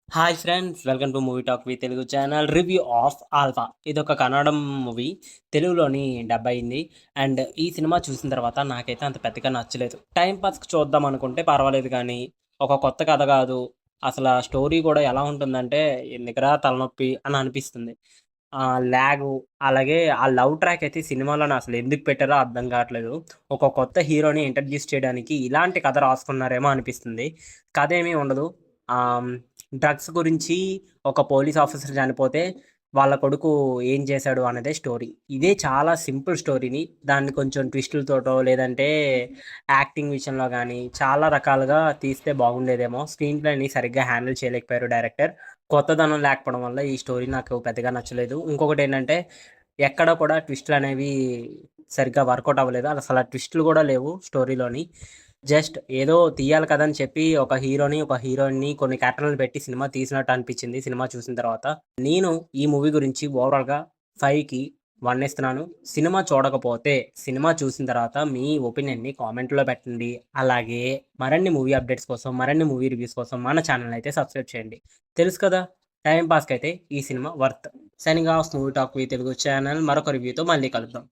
Hi friends! Welcome to movie talk with Telugu channel. Review of 'alpha' ఇదొక కన్నడం movie. తెలుగులోని dub అయింది. And ఈ cinema చూసిన తర్వాత నాకైతే అంత పెద్దగా నచ్చలేదు. టైమ్ పాస్‌కి చూద్దాం అనుకుంటే పర్వాలేదు గానీ, ఒక కొత్త కథ గాదు. అసల స్టోరీ గూడా ఎలా ఉంటుందంటే, ఎందుకురా తలనొప్పి అని అనిపిస్తుంది. లాగు అలాగే ఆ లవ్ ట్రాక్ అయితే సినిమాలోని అసలు ఎందుకు పెట్టారో అర్థం కావట్లేదు. ఒక కొత్త హీరోని ఇంట్రడ్యూస్ చేయడానికి ఇలాంటి కథ రాసుకున్నారేమో అనిపిస్తుంది. కథేమీ ఉండదు. ఆహ్, డ్రగ్స్ గురించి ఒక పోలీస్ ఆఫీసర్ చనిపోతే, వాళ్ళ కొడుకు ఏం చేశాడు అన్నదే స్టోరీ. ఇదే చాలా సింపుల్ స్టోరీని దాన్ని కొంచెం ట్విస్టులతోటో, లేదంటే యాక్టింగ్ విషయంలో గానీ, చాలా రకాలుగా తీస్తే బాగుండేదేమో. స్క్రీన్ ప్లేని సరిగ్గా హ్యాండిల్ చేయలేకపోయారు డైరెక్టర్. కొత్తదనం లేకపోవడం వల్ల ఈ స్టోరీ నాకు పెద్దగా నచ్చలేదు. ఇంకొకటేంటంటే, ఎక్కడ కూడా ట్విస్టులనేవి సరిగ్గా వర్కౌట్ అవ్వలేదు. అసల ట్విస్టులు గూడా లేవు స్టోరీలోని. జస్ట్ ఏదో తీయాలి కదా అని చెప్పి ఒక హీరోని, ఒక హీరోయిన్‌ని కొన్ని క్యారెక్టర్‌లను పెట్టి సినిమా తీసినట్టు అనిపిచ్చింది సినిమా చూసిన తర్వాత. నేను ఈ మూవీ గురించి ఓవరాల్‌గా 5కి 1 ఇస్తున్నాను. సినిమా చూడకపోతే, సినిమా చూసిన తర్వాత మీ ఒపీనియన్‌ని కామెంట్‌లో పెట్టండి. అలాగే మరిన్ని మూవీ అప్డేట్స్ కోసం, మరిన్ని మూవీ రివ్యూస్ కోసం మన ఛానెల్‌ని అయితే సబ్స్క్రైబ్ చేయండి. తెలుసు కదా! టైమ్ పాస్‌కైతే ఈ cinema worth. Signing off movie talk with Telugu channel. మరొక రివ్యూతో మళ్ళీ కలుద్దాం.